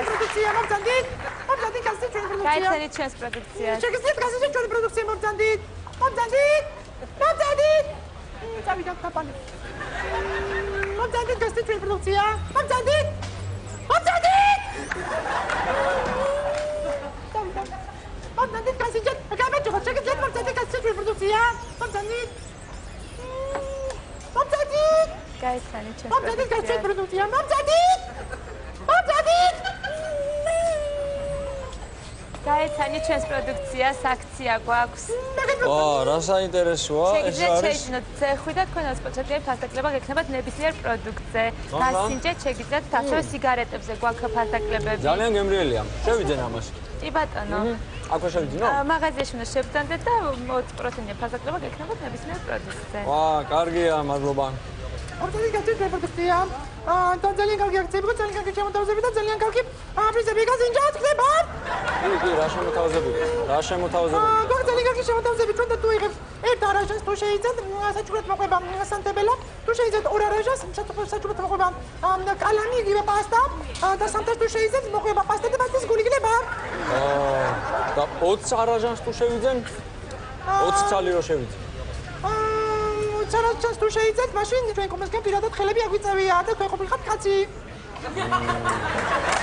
პროდუქცია მომწანდით. მომწანდით გასცეთ ჩვენი პროდუქცია. გაიცანით ჩვენს პროდუქციას. შეგიძლიათ გასცეთ ჩვენი პროდუქცია მომწანდით. მომწანდით. მომწანდით. წავიდეთ კაპანი. მომწანდით გასცეთ ჩვენი პროდუქცია. მომწანდით. მომწანდით. მომწანდით გასცეთ. გამარჯობა, შეგიძლიათ მომწანდით გასცეთ ჩვენი პროდუქცია. მომწანდით. მომწანდით. გაიცანით ჩვენს მომწანდით გასცეთ პროდუქცია. მომწანდით. მომწანდით. გაიცანით ჩვენს პროდუქციას, აქცია გვაქვს. რა საინტერესოა, ეს შეგიძლიათ არის. შეიძინოთ ზეხვი და თქვენ 20%-იანი ფასდაკლება გექნებათ ნებისმიერ პროდუქტზე. გასინჯეთ, შეგიძლიათ ასევე სიგარეტებზე გვაქვს ფასდაკლებები. ძალიან გემრიელია. შევიძენ ამას. კი ბატონო. აქვე შევიძინო? მაღაზიაში უნდა შევძანდეთ და 20%-იანი ფასდაკლება გექნებათ ნებისმიერ პროდუქტზე. კარგია, მადლობა. ორდენი გასცეთ პროდუქცია. და ძალიან კარგი აქციები, ძალიან კარგი შემოთავაზები და ძალიან კარგი პრიზები გასინჯათ ხდებათ. კი, რა შემოთავაზები? რა შემოთავაზები? ძალიან კარგი შემოთავაზები ჩვენ და თუ იღებს ერთ არაჟანს თუ შეიძლება საჩუქრად მოყვება სანტებელა, თუ შეიძლება ორ არაჟანს საჩუქრად მოყვება კალამი იგივე პასტა და სამთას თუ შეიძლება მოყვება პასტა და პასტის გული იქნება. და 20 არაჟანს თუ შევიძენ? 20 წალი რო შევიძენ. ჩანას თუ შეიძლება მაშინ ჩვენ კომისგან პირადად ხელები აგვიწევია და თქვენ ყოფილიყავთ კაცი.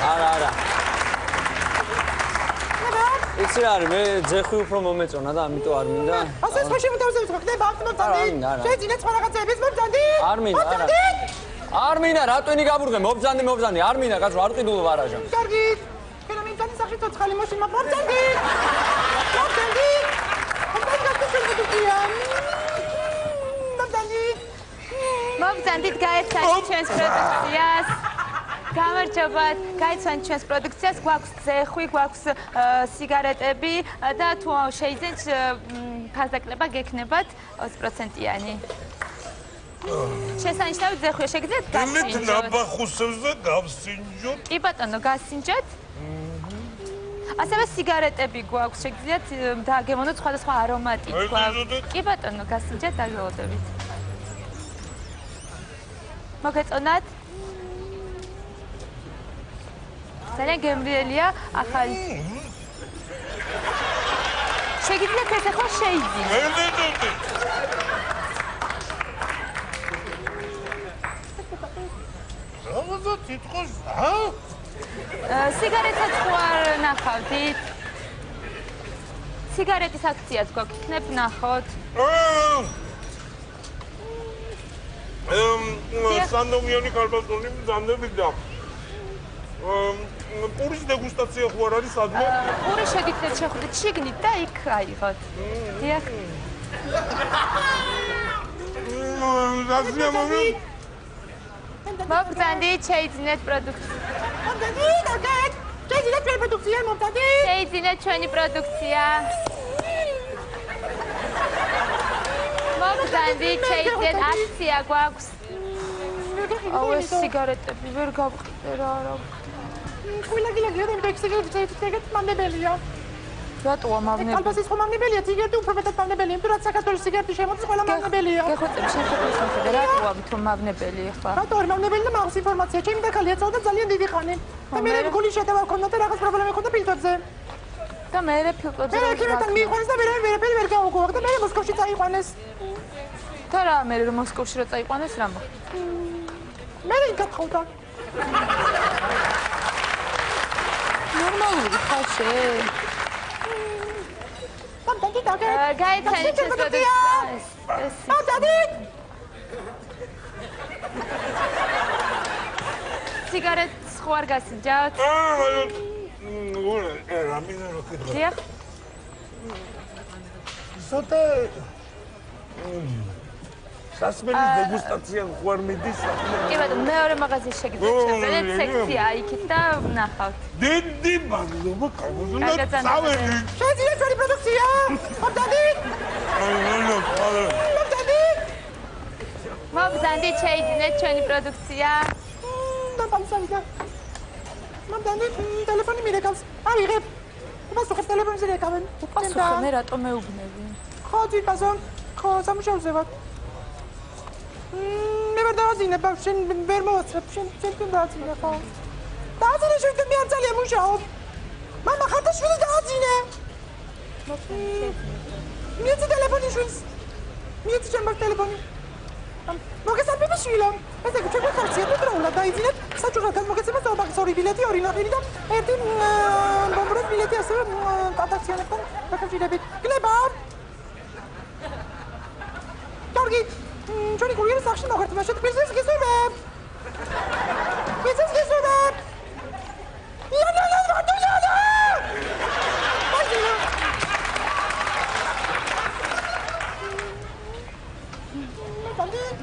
არა. იცი რა არის, მე ძეხვი უფრო მომეწონა და ამიტომ არ მინდა. ასე სხვა შემოთავაზებიც ხდება, მომწანდით. შეძინეთ სხვა რაღაცების მომწანდით. არ მინდა, არა. არ მინდა, რატვენი გაბრუნე, მომწანდი, არ მინდა, კაცო, არ ყიდულობ არაჟანს. კარგი. თქვენ მომწანდი სახით ცოცხალი მაშინ მომწანდით. მომწანდით. მოგწანდით, გაეცანით ჩვენს პროდუქციას. გამარჯობათ, გაეცანით ჩვენს პროდუქციას, გვაქვს ზეხვი, გვაქვს სიგარეტები და თუ შეიძენთ ფასდაკლება გექნებათ 20%-იანი. შესანიშნავი ზეხვია, შეგიძლიათ გასინჯოთ. ნაბახუსებზე გავსინჯოთ. კი ბატონო, გასინჯოთ. ასევე სიგარეტები გვაქვს, შეგიძლიათ დააგემონოთ სხვადასხვა არომატი გვაქვს. კი ბატონო, გასინჯეთ, დაგველოდებით. მოგეწონათ? ძალიან გემრიელია, ახალი. შეგიძლიათ ეს ახლა შეიძინოთ. რაღაცა თითქოს, სიგარეტაც ხო არ ნახავდით? სიგარეტის აქციაც გვაქვს, იქნებ ნახოთ. სანდომიანი ქალბატონი მზადები და პურის დეგუსტაცია ხო არ არის სადმე? პური შეგიძლიათ შეხვდეთ შიგნით და იქ აიღოთ. დიახ. მოგწანდით, შეიძინეთ პროდუქცია. მომწანდით, ოკეი. შეიძინეთ ჩვენი პროდუქცია, მომწანდით. შეიძინეთ ჩვენი პროდუქცია. მოგწანდით, შეიძინეთ აქცია გვაქვს. აუ ეს სიგარეტები ვერ გავყიდე რა არა. გილაგილაგია და სიგარეტი მამნებელია. რატოა მამნებელი? ალბათ ხო მამნებელია, სიგარეტი უფრო მეტად მამნებელია, იმიტომ რომ საქართველოს სიგარეტი შემოწმ ყველა მამნებელია. გეხოცები შეხედე რატოა თვითონ მამნებელი ახლა? რატო არ მამნებელი და მაქვს ინფორმაცია, ჩემი დაქალია წავდა ძალიან დიდი ხანი. და მე გული შეტევა მქონდა და რაღაც პრობლემა მქონდა ფილტრებზე. და მე ფილტრებზე რა ქიმეთან მიიყვანეს და ვერაფერი ვერ გავუგოვაგ და მე მოსკოვში წაიყვანეს. და რა მე მოსკოვში რა წაიყვანეს რა მოხდა? მე გაგხავდა. ნორმალური ხალხი. მომწანდი დაგე. გაიცანით ეს პროდუქციას. მომწანდი. სიგარეტს ხო არ გასინჯავთ? რა მინდა რო კითხო. დიახ. ცოტა სასმელის დეგუსტაცია ხო არ მიდის? კი ბატონო, მეორე მაღაზიაში შეგიძლიათ შევიდეთ სექცია იქით და ნახავთ. დიდი მადლობა, კარგად წავედი. შეძინეთ ჩვენი პროდუქცია. მომწანდი. მომწანდი. მოგწანდით, შეიძინეთ ჩვენი პროდუქცია. მომწანდი. მომწანდი, ტელეფონი მირეკავს. ავიღებ. მასუხებ ტელეფონზე რეკავენ. პასუხე მე რატომ მეუბნები? ხო, ძირფასონ. ხო, სამუშაოზე ვარ. მე ვერ დავაძინებ, შენ ვერ მოვაცრებ, შენ დააძინე ხო? დააძინე შევიდე მე არ ძალიან მუშაობ. მამა ხარდაშვილი დააძინე. მიეცი ტელეფონი შვილს. მიეცი ჩემს ტელეფონი. მოგესალმები შვილო. ესე იგი ჩვენ ხარცია თუ დროულად დაიძინეთ საჭურვად გამოგეცემა ზობაგის 2 ბილეთი 2 ნახირი და 1 ბომბრის ბილეთი ასევე კატაქციონებთან დაკავშირებით. გლება Georgi, ჩვენი კურიერი სახში მოხერხდა შეთ პრიზეს გისურვებ. პრიზეს გისურვებ. იანა ვარდუზანა.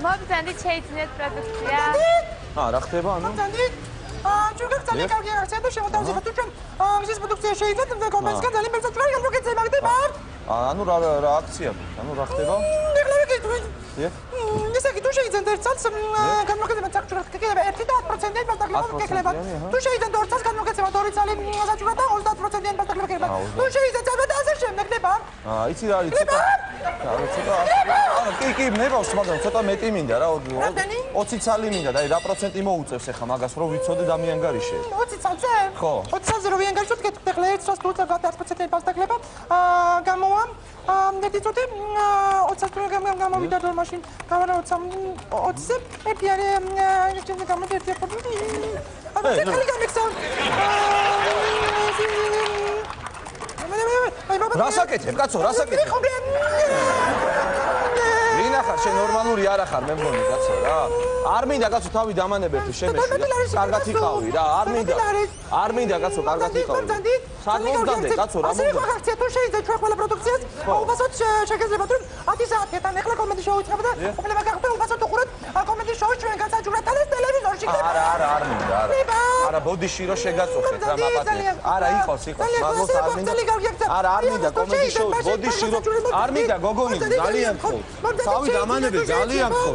მოგზანდით შეიძინეთ პროდუქცია. რა ხდება ანუ? მოგზანდით. ჩვენ გაგზავნეთ კარგი აქცია და შემოთავაზებთ თუ ჩვენ მისის პროდუქცია შეიძლება და კომპენსაცია ძალიან მეტად ჩვენ გამოგეცემა გდება. ანუ რა აქცია? ანუ რა ხდება? ესე იგი თუ შეიძლება ერთ წელს გამოგეცემა საჭურვად გეკეთება 1 და 10%-იანი პასტაკლება გეკეთება. თუ შეიძლება 2 წელს გამოგეცემა 2 წელი საჭურვად და 30%-იანი პასტაკლება გეკეთება. თუ შეიძლება და ასე შემდეგ ნება. იცი რა არის ცოტა. კი, ნებავს, მაგრამ ცოტა მეტი მინდა რა. 20 წალი მინდა და რა პროცენტი მოუწევს ახლა მაგას რომ ვიცოდე და მიანგარიშე. 20 წალზე? ხო. 20 წალზე რო მიანგარიშოთ, გეტყვით ახლა ერთ წელს თუ 10%-იანი პასტაკლება გამოვა. მეტი წუთი 20 წუთი გამოვიდა და მაშინ გავარა 20-ზე. ერთი არის ჩემი გამოდი ერთი ყოფილი. ანუ შეკალი გამიქცა. რასაკეთებ, კაცო, რასაკეთებ? ვინ ახარ, შენ ნორმალური არ ახარ, მე მგონი, კაცო რა. არ მინდა კაცო თავი დამანებერთი შემეშვი. კარგად იყავი რა, არ მინდა კაცო, კარგად იყავი. სად მომდამდე, კაცო, რა მომდამდე? ასე ხარ, თუ შეიძლება ჩვენ ყველა პროდუქციას, უბრალოდ შეგეძლებათ რომ 10 საათიდან ახლა კომედი შოუ იწყება და უფლება გაქვთ უბრალოდ უყუროთ კომედი შოუს ჩვენ განსაჭურვებთან და ტელევიზორში. არ მინდა, არა, ბოდიში რო შეგაწუხეთ რა მაპატიეთ. არა, იყოს, მაგას არ მინდა. არა, არ მინდა კომედი შოუს, ბოდიში რო არ მინდა გოგონი, ძალიან ხო. თავი დამანებეთ, ძალიან ხო.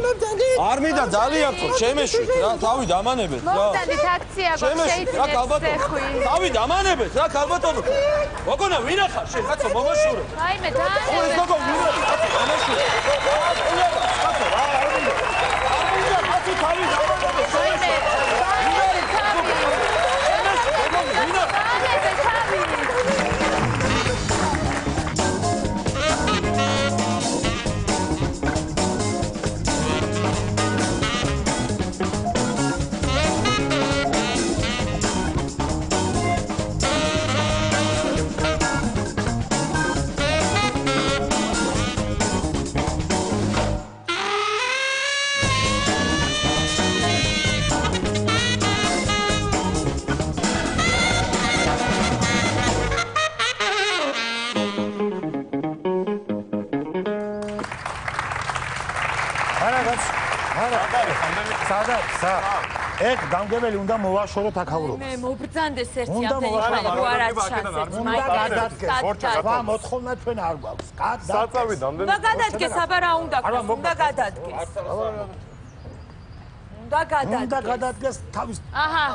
არ მინდა ძალიან ხო, შემეშვით რა, თავი დამანებეთ რა. მოგზანდით აქცია შეიძინეთ ზეხვი. თავი დამანებეთ რა, ქალბატონო. გოგონა ვინ ახარ შენ, კაცო, მომაშურო. აიმე და ეს გოგო ვინ არის, კაცო, მომაშურო. კაცო, რა არ მინდა. არ მინდა, კაცო, თავი დამანებეთ. აიმე. ეგ გამგებელი უნდა მოვაშოროთ აქავრობას. მე მობრძანდეს ერთი ამდენი ხანი რო არ არჩას ერთ მაინც ვა მოთხოვნა ჩვენ არ გვაქვს. საწავი დამდენ. უნდა გადადგეს, აბა რა უნდა გქოს, უნდა გადადგეს. უნდა გადადგეს თავის. აჰა.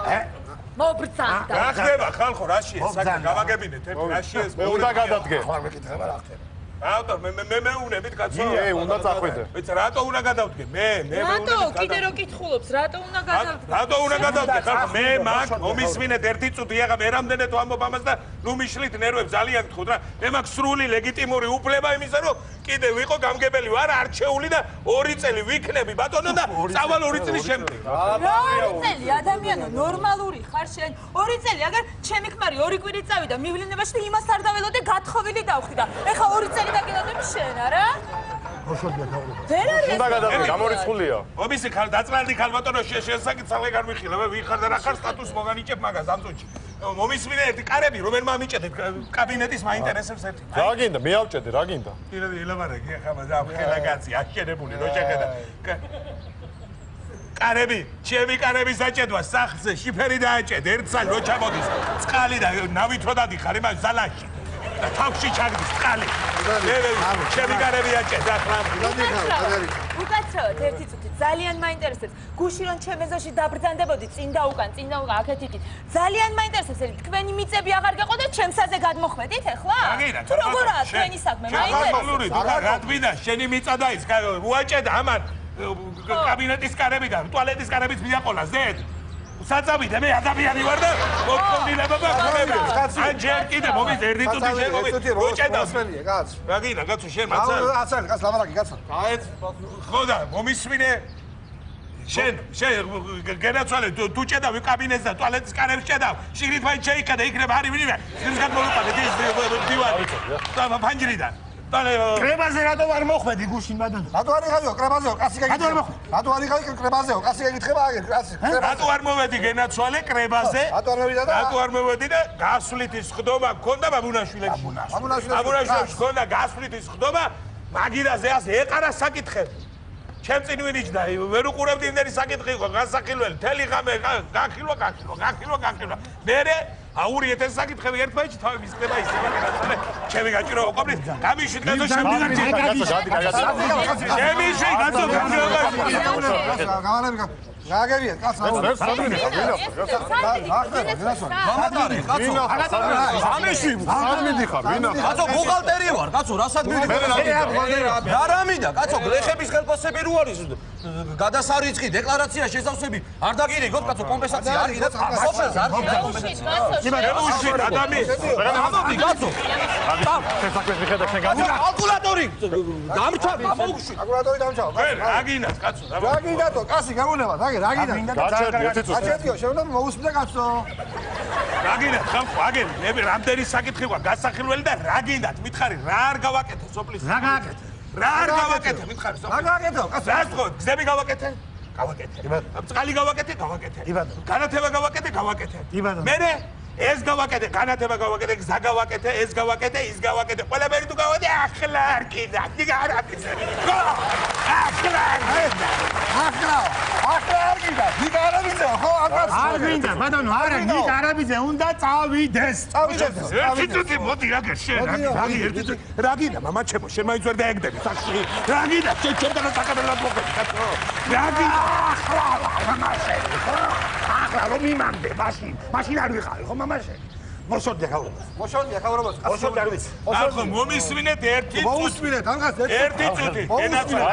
მობრძანდა. რა ხდება ხალხო, რაშია საკითხი გავაგებინეთ ერთ რაშია მე უნდა გადადგე. ხო არ მეკითხება რა ხდება. რატო მე მეუნებით კაცო? უნდა წახვიდე. ვიცი რატო უნდა გადავდგე? მე რატო კიდე რო კითხულობს, რატო უნდა გადავდგე? რატო უნდა გადავდგე? ხალხო მე მაგ მომისმინეთ ერთი წუთი აღა მე რამდენად ვამბობ ამას და ნუ მიშლით ნერვებს ძალიან გთხოვთ რა. მე მაქვს სრული ლეგიტიმური უფლება იმისა რომ კიდე ვიყო გამგებელი ვარ არჩეული და 2 წელი ვიქნები ბატონო და წავალ 2 წლის შემდეგ. რა 2 წელი ადამიანო ნორმალური ხარ შენ 2 წელი აგარ ჩემი ქმარი 2 კვირით წავიდა მივლინებაში და იმას არ დაველოდე გათხოვილი დავხდი და ეხა 2 წელი დაგელოდები შენ არა? ვერ არის უნდა გადადგე, გამორიცხულია. ომისი ხალ დაწნალდი ხალბატონო შესაკითხალე განვიხილებ ვინ ხარ და რა ხარ სტატუს მოგანიჭებ მაგას ამ წუთში. მომისმინე ერთი კარები რომელმა ამიჭედეთ კაბინეტის მაინტერესებს ერთი. რა გინდა, მეავჭედე, რა გინდა? ილაბარაკი ახლა მაგ ხელაგაცი აღჭედებული რო შეხედა. კარები, ჩემი კარების დაჭედვა სახლზე შიფერი დააჭედ ერთ სალ რო ჩამოდის. წყალი და ნავით რო დადიხარ იმას ზალაში. და თავში ჩაგდის წყალი. ჩემი კარები აჭედ ახლა. უკაცრავად ერთი წუთი ძალიან მაინტერესებს გუში რომ ჩემ ეზოში დაბრძანდებოდი წინ და უკან აქეთ იქით ძალიან მაინტერესებს თქვენი მიწები აღარ გეყოდეთ ჩემსაზე გადმოხვედით ახლა თუ როგორაა თქვენი საქმე მაინტერესებს რა თქმა შენი მიწა და ის უაჭედ ამან კაბინეტის კარები და ტუალეტის კარებიც მიაყოლა ზედ საწავიდე მე ადამიანი ვარ და მოგხონინება მაქვს. ან ჯერ კიდე მომის ერთი წუთი შემომი. გოჭედავს. რა გინდა კაცო შენ მაცალ. აცალ, კაც ლამარაკი კაცო. გაეთ. ხო და მომისმინე შენ გენაცვალე თუ ჭედავი კაბინეტს და ტუალეტის კარებს ჭედავ. შიგნით მაინც შეიკადე იქნება არის ვინმე. ის გადმოვიყვანე ის დივანი. და ფანჯრიდან. კრებაზე რატო არ მოხვედი გუშინ ბადონო? რატო არ იყავიო კრებაზეო? კაცი გეკითხება. რატო არ იყავი კრებაზეო? კაცი გეკითხება აგერ კაცი. რატო არ მოვედი გენაცვალე კრებაზე? რატო არ მოვიდა და? რატო არ მოვედი და გასვლითი სხდომა მქონდა ბაბუნაშვილებში. ბაბუნაშვილებში მქონდა გასვლითი სხდომა მაგირაზე ასე ეყარა საკითხები. ჩემ წინ ვინიჭდა, ვერ უყურებდი იმდენი საკითხი იყო, განსახილველი, თელი ღამე გახილვა. მერე აური ეთერ საკითხები ერთმანეთში თავი მისწრება ისება განსახილველი. ჩემი გაჭირო უყობდი, გამიშვით კაცო შემდგარი. შემიშვი კაცო გავალები გააგებიეთ კაცო. სადმინი ხარ, ვინა? სადმინი ხარ, ვინა? კაცო ბუღალტერი ვარ, კაცო, რა სადმინი? რა რამინდა, კაცო, გლეხების ხელფასები რო არის? გადასარიცხი დეკლარაცია შესავსები არ დაგირიგოთ, კაცო, კომპენსაცია არ გიდათ. სოფელს არ გიდათ კომპენსაცია. შემოუშვით ადამიანი. ამოდი, კაცო. საქმეს მიხედავ შენ გადი. კალკულატორი დამრჩა, მოუშვით. კალკულატორი დამჩა. რა გინდათ, კაცო? რა გინდათო, კაცი გაგუნება, რა გინდა? გაჩერდი ერთი წუთი. გაჩერდიო, შევნო მოусმინე კაცო. რა გინდათ, ხალხო, აგერ, მე რამდენი საკითხი ყვა გასახილველი და რა გინდათ? მითხარი, რა არ გავაკეთე სოფლის? რა გააკეთე? რა არ გავაკეთე, მითხარი სოფლის? რა გააკეთო, კაცო? რა თქო, გზები გავაკეთე? გავაკეთე. წყალი გავაკეთე? გავაკეთე. განათება გავაკეთე? გავაკეთე. მერე ეს გავაკეთე, განათება გავაკეთე, გზა გავაკეთე, ეს გავაკეთე, ის გავაკეთე. ყველაფერი თუ გავაკეთე, ახლა არ კიდე. არ აკეთე. ახლა არ გინდა, ნიკა არაბიძე, ხო? არ გინდა, ბატონო, არა, ნიკა არაბიძე უნდა წავიდეს. ერთი წუთი მოდი რაგერ შენ, ერთი წუთი. რა გინდა, მამა ჩემო, შენ მაინც ვერ დაეგდები სახში. რა გინდა, ჩემთან საკადრად მოხდი, კაცო. რა გინდა, ახლა რომ იმამდე, მაშინ არ ვიყავი, ხო მამაშენ? მოსოდია გავრობას. მოშოდია გავრობას, კაცო. ახლა მომისმინეთ ერთი წუთი. მოусმინეთ, ამას ერთი წუთი. ენაცვალე,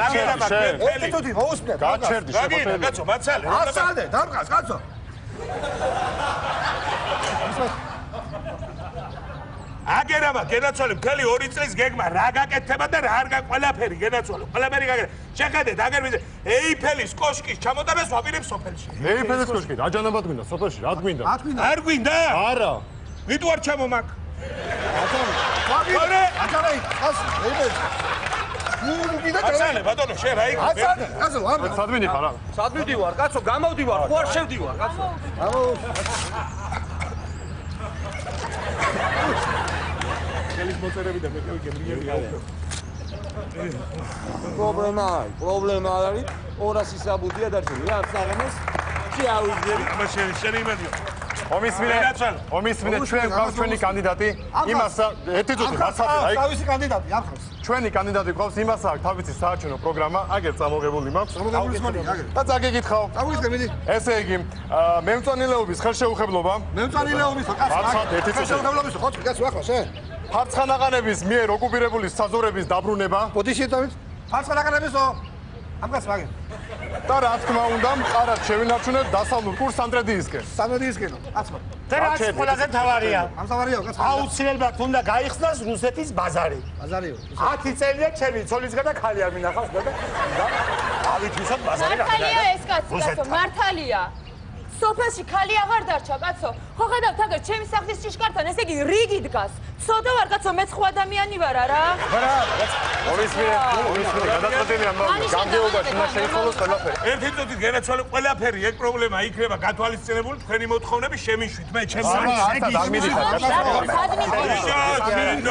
ერთი წუთი, მოусმინეთ. გაჩერდი რა გინდა, კაცო, მაცალე. ასალდე, დამყავს, კაცო. აგერამა გენაცვალე მთელი 2 წლის გეგმა რა გაკეთება და რა არ ყველაფერი გენაცვალე ყველაფერი გაკეთება შეხედეთ აგერ ეიფელის კოშკის ჩამოტარებას ვაპირებ სოფელში ეიფელის კოშკი რა ჯანაბად გვინდა სოფელში რა გვინდა არ გვინდა არა ვით ვარ ჩამომაკ აცალე კაცო ეიფელი აცალე ბატონო შენ რა იქ აცალე კაცო ამ სადმინი ხარ რა სადმივდი ვარ, კაცო, გამოვდი ვარ, ხო არ შევდი ვარ, კაცო. ხელის მოწერები და მეტევი გემრიელია. პრობლემა არის 200 საბუთია დარჩენილი. რა აღსაღემოს შეავიძები. შენ იმედია. ომისმინე ჩვენ გვყავს ჩვენი კანდიდატი იმას ერთი წუთი მასადი აი თავისი კანდიდატი ამხავს ჩვენი კანდიდატი გვყავს იმას აქვს თავისი საარჩევნო პროგრამა აგერ წამოღებული მაქვს და წაგეკითხავ წავისგე ესე იგი მემწვანილეობის ხელშეუხებლობა მემწვანილეობის ხელშეუხებლობის ხო კაცო ახლა შენ ფარცხანაყანების მიერ ოკუპირებული საზღვრების დაბრუნება პოდიში დავით ფარცხანაყანებისო ამას ვაგე და რა თქმა უნდა მყარად შევინარჩუნოთ დასავლურ კურს სანტრედიისკენ სანტრედიისკენო კაცო რაც ყველაზე თავარია ამსავარიო კაცო აუცილებლად უნდა გაიხსნას რუსეთის ბაზარი ბაზარიო 10 წელია ჩემი ცოლისგან და ხალი არ მინახავს და ავით ვისად ბაზარი რა მართალია ეს კაცო მართალია სოფელში ხალი აღარ დარჩა კაცო ხო ხედავთ აგერ ჩემი სახლის ჭიშკართან ესე იგი რიგი დგას ცოტა ვარ კაცო მე სხვა ადამიანი ვარ არა ომისმინე გადაწყვეტილია გამგეობაში უნდა შეიხოლოს ყველაფერი ერთი წუთით გენაცვალე ყველაფერი ეგ პრობლემა იქნება გათვალისწინებული თქვენი მოთხოვნები შემიშვით მე ჩემს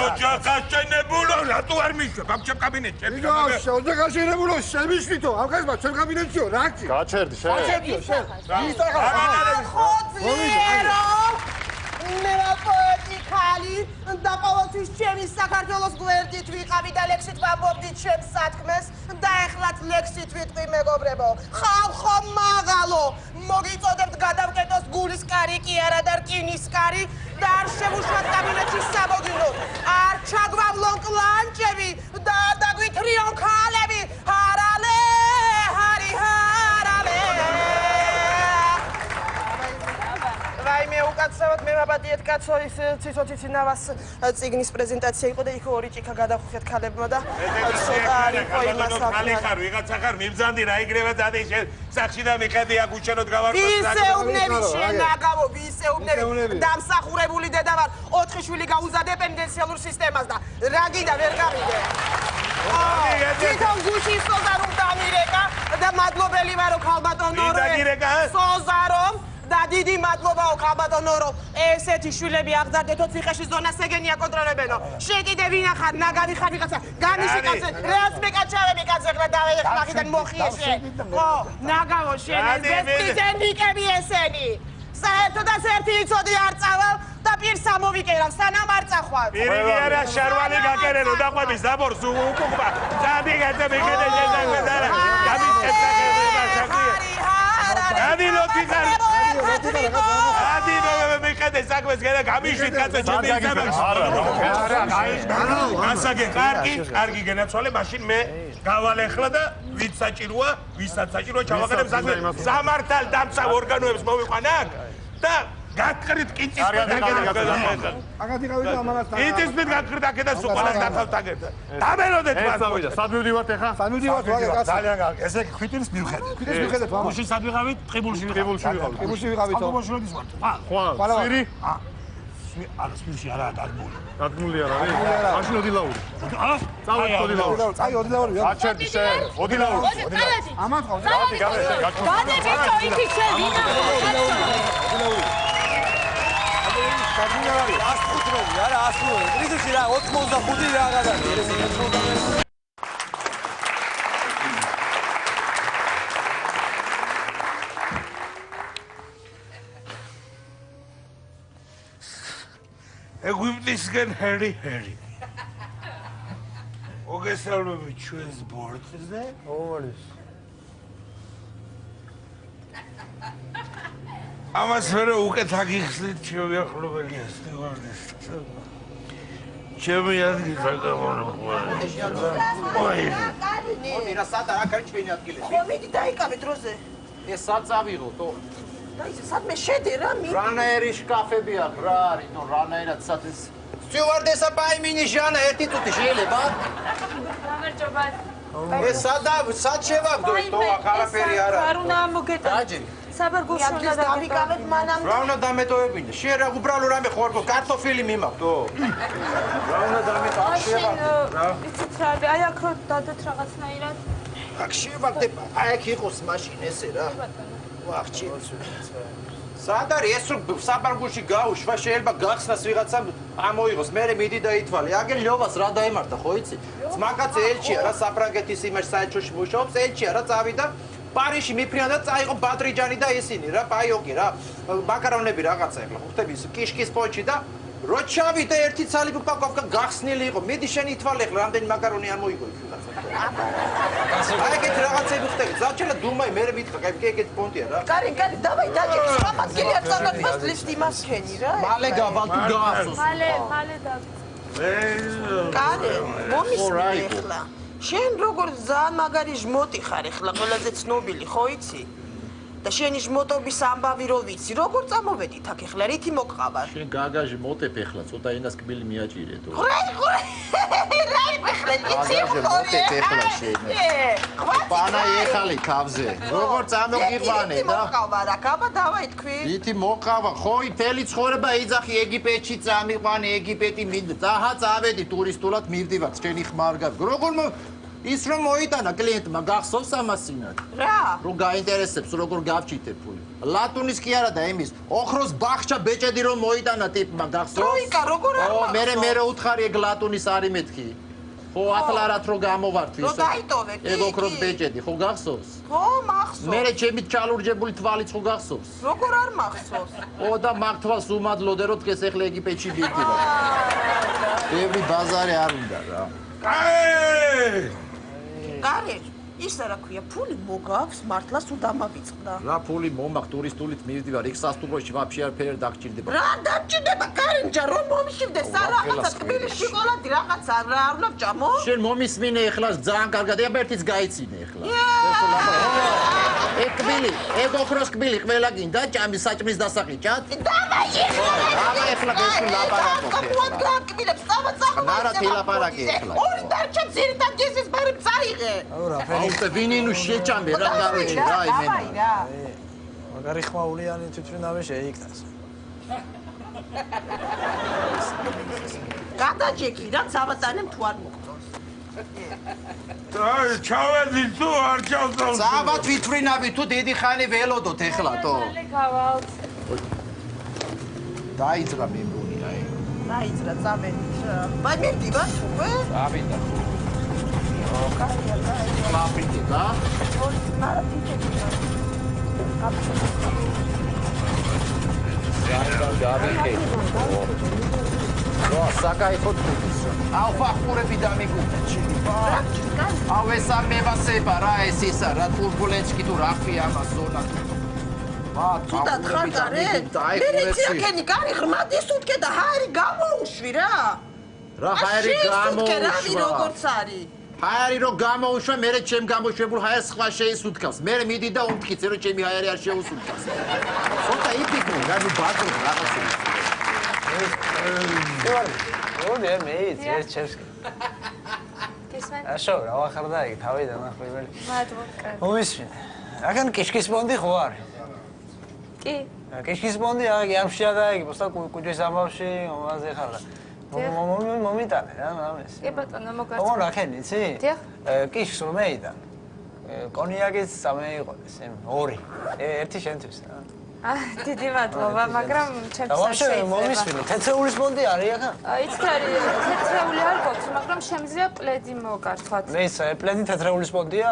ოჯახაშენებულო რატო არ მიშვებ ამ ჩემ კაბინეტში ოჯახაშენებულო შემიშვითო ამ ხაზმა ჩემ კაბინეტშიო რა გჭი გაჩერდი შენ მე ვაპოეტი ხალი და ყოველთვის ჩემი საქართველოს გვერდით ვიყავი და ლექსით ვამბობდი ჩემს სათქმეს და ეხლაც ლექსით ვიტყვი მეგობრებო ხალხო მაღალო მოგიწოდებთ გადავკეტოს გულის კარი კი არა და რკინის კარი და არ შევუშვათ კაბინეტში სამოგილო არ ჩაგვავლონ კლანჭები და დაგვითრიონ ქალები ჰარალე ჰარი ჰარალე დაპატიეთ კაცო ის ციცოთი ცინავას ციგნის პრეზენტაცია იყო და იქ ორი ჭიქა გადახუხეთ ქალებმა და ცოტა არისო იმას ხალი ხარ ვიღაცა ხარ მიმზანდი რა იგრევა დადი შენ სახში და მიხედი აქ უშენოდ გავარკვევ ვისეუბნები შენ აგავო ვისეუბნები დამსახურებული დედა ვარ 4 შვილი გაუზა დეპენდენციალურ სისტემას და რა გიდა ვერ გავიდე თვითონ გუში სოზარომ დამირეკა და მადლობელი ვარო ქალბატონო სოზარომ და დიდი მადლობაო ქალბატონო რომ ესეთი შვილები აღზარდეთო ციხეში ზონას ეგენია კონტროლებენო შენ კიდე ვინა ხარ ნაგარი ხარ ვიღაცა განიში კაცე რეალს მეკაჩავები კაცე ხლა დავეხმახიდან მოხიე შენ ხო ნაგავო შენ ეს პრეზიდენტიკები ესენი საერთოდ ასერთი იცოდი არ წავალ და პირს ამოვიკერავ სანამ არ წახვარ პირი არა შარვალი გაკერენო დაყვების დაბორს უკუქვა დადი გადა მიგედე შეძაგდა რა გამიწეცა ადი ლოთი ხარ ადი მეკადე საქმეს გადა გამიშვით კაცო ჩემი იზამაკს გასაგე კარგი გენაცვალე მაშინ მე გავალ ახლა და ვით საჭიროა ვისაც საჭიროა ჩავაყენებ საქმე სამართალ დამცავ ორგანოებს მოვიყვანა აქ და გაკრით კიწის გადაგედა აგათი გავიდა ამას იტის მე გაკრით აქედა სუყალას დათავთ აქედა დამელოდეთ მას წავიდა სად მივდივართ ახლა სად მივდივართ ვაგე კაცო ძალიან კარგი ესე იგი ხვითილის მივხედეთ მივხედეთ ვამო გუში სად ვიღავით ტყიბულში ტყიბულში ვიყავით ტყიბულში ვიყავითო ტყიბულში ვიყავით ხო სვირი არა სპილში არა დაგმული დადგმული არ არის მაშინ ოდილაური წავედი ოდილაური წაი ოდილაური აჩერდი შენ ოდილაური ამან ხო გადი გადაბიჭო იქ შენ ვინა არა 100 კრიზისი რა 85 რა გადადი ეგვიპტისგან ჰერი მოგესალმებით ჩვენს ბორტზე ოღონდ ამას ვერ უკეთ აგიხსნით ჩემი ახლობელია სტივარდეს ჩემი ადგილი მოდი რა სადა რა კარი ჩვენი ადგილები ხო მიდი დაიკავე დროზე ეს სად წავიღოთ და ის სადმე შედი რა მიდი რანაერი შკაფები აქვს რა არის თო რანაერად სათვის სტიუარდესა პაიმინი ჟანა ერთი წუთი შეიძლება გამარჯობა ეს სად შევაგდოთ თო ახალაფერი არა არ უნდა მოგეტა დაჯი საბარგულში უნდა დავიკავებ მანამ რა უნდა დამეტოვებინე შენ რა უბრალო რამე ხوارკო კარტოფილი მიმაქვს რა უნდა დამეტო აქ შევაგდოთ რა იცით რა აი აქ რო დადოთ რაღაცნაირად აქ შევაგდებ აი აქ იყოს მაშინ ესე რა ვახჩი სად არის ეს საბარგულში გაუშვა შეიძლება გახსნას ვიღაცამ ამოიღოს მე მიდი და ითვალე აგენ ლიობას რა დაემართა ხო იცი ძმაკაცი ელჩია რა საფრანგეთის იმაში საერთოში მუშაობს ელჩია რა წავიდა პარიში მიფრიან და წაიღო ბატრიჯანი და ისინი რა პაიოკი რა მაკარონები რაღაცა ეხლა ხვდები ის კიშკის პოჩი და რო ჩავიდა ერთი ცალი უპაკოვკა გახსნილი იყო მიდი შენ ითვალე ეხლა რამდენი მაკარონი არ მოიგო იქ ვიღაცა აი ეგეთ რაღაცები ხვდები ზაჩელა დუმაი მე მითხრა კაი ეგეთ პონტია რა კარი დავაი დაჭერ სამაგილი არ წაგდოს ლიფტი მასქენი რა მალე გავალ თუ გაახსოვს მალე და კარი მომისმენი ეხლა შენ როგორ ძალიან მაგარი ჟმოტი ხარ ეხლა ყველაზე ცნობილი ხო იცი და შენი ჟმოტობის ამბავი რო ვიცი როგორ წამოვედით აქ ეხლა რითი მოყავარ შენ გაგაჟი მოტებ ეხლა ცოტა ენას კბილი მიაჭირეთო რა ეხლა იცი მოტებ ეხლა შენ პანა ეხალი თავზე როგორ წამოგიყვანე და მოყავარ აქ აბა დავაი თქვი რითი მოყავა ხო მთელი ცხოვრება იძახი ეგიპეტში წამიყვანე ეგიპეტი მინდა დაჰა წავედი ტურისტულად მივდივარ შენი ხმარგავ როგორ ის რომ მოიტანა კლიენტმა გახსოვს ამას წინათ რა რომ გაინტერესებს როგორ გავჭიტებ ფული ლატუნის კი არა და იმის ოხროს ბახჩა ბეჭედი რომ მოიტანა ტიპმა გახსოვს ტროიკა როგორ არ მახსოვს მე უთხარი ეგ ლატუნის არის მეთქი ხო ათლარად რო გამოვართ ის რო დაიტოვე ეგ ოქროს ბეჭედი ხო გახსოვს ხო მახსოვს მე ჩემით ჩალურჯებული თვალიც ხო გახსოვს როგორ არ მახსოვს ო და მაგ თვალს უმადლოდე რომ დღეს ეხლა ეგიპეტში ვიდივარ ბევრი ბაზარი არ უნდა რა კარი ისა რა ქვია ფული მოგავს მართლა სულ დამავიწყდა რა ფული მომაქვს ტურისტულით მივდივარ იქ სასტუმროში ვაფშე არაფერი დაგჭირდება რა დაგჭირდება კარინჯა რომ მომიშივდეს არ რაღაცა თბილი შოკოლადი რაღაცა რა არ უნდა ჭამო შენ მომისმინე ეხლა ძალიან კარგად აბა ერთიც გაიცინე ეხლა ეგ კბილი, ეგოქროს კბილი ყველა გინდა ჭამის საჭმის დასახი ჭად? დამა ეხლა გესულ ლაპარაკობ. კბილებს წამოწახო. არა თილაპარაკი ეხლა. ორი დარჩა ძირიდან გიზის ბარი წაიღე. აუ ვინინუ შეჭამე რა გაროჩი რა იმენა. მაგარი ხმაულიანი თვითმფრინავი შეიკრას. გადაჭექი რა ცაბატანემ თუ არ მოგწონს. აი, ჩავედი თუ არ ჩავწავს. საბა თვითმფრინავი თუ დიდი ხანი ველოდოთ ეხლა თო. გავალთ. დაიძრა მეგონი აი. დაიძრა წამენით. ბაი მე მდივარ უკვე? ავიდა. ლაპიტი და? გავიქე. რა საკაიფო თვითის. აუ ფახურები დამიგუჩი. აუ ეს ამევასება რა ეს ისა რა ტურბულენცი თუ რა ქვია ამას ზონა. ცუდად ხარ კარე? მერიციაკენი კარი ღრმად ისუთქე და ჰაერი გამოუშვი რა. რა ჰაერი გამოუშვა? როგორც არის. ჰაერი რო გამოუშვა, მერე ჩემ გამოშვებულ ჰაერს სხვა შეისუთქავს. მერე მიდი და უმტკიცე რომ ჩემი ჰაერი არ შეუსუთქავს. ცოტა იფიქრე, რა ნუ ბატონო რაღაცა. როდე მეც ეს ჩემს. გესმენ? აშო, რა ვახარდა იქ თავიდან ახლა. მადლობა. მომისმინე. აქან კიშკის პონდი ხო არის? კი. კიშკის პონდი აი ამშია და იგი პოსტა კუჭის ამბავში მომაზე ხარდა. მომიტანე რა ამას. კი ბატონო, მოგარწმუნე. ოღონ რაკენ იცი? დიახ. კიშს რომ მეიდან. კონიაკის სამე იყოდეს, ორი. ერთი შენთვის რა. დიდი მადლობა, მაგრამ ჩემს შეიძლება. მომისმინე, თეთრეულის პონდი არის აქა? იცი არის, თეთრეული არ გვაქვს, მაგრამ შემიძლია პლედი მოგართვათ. მე ისა პლედი თეთრეულის პონდია?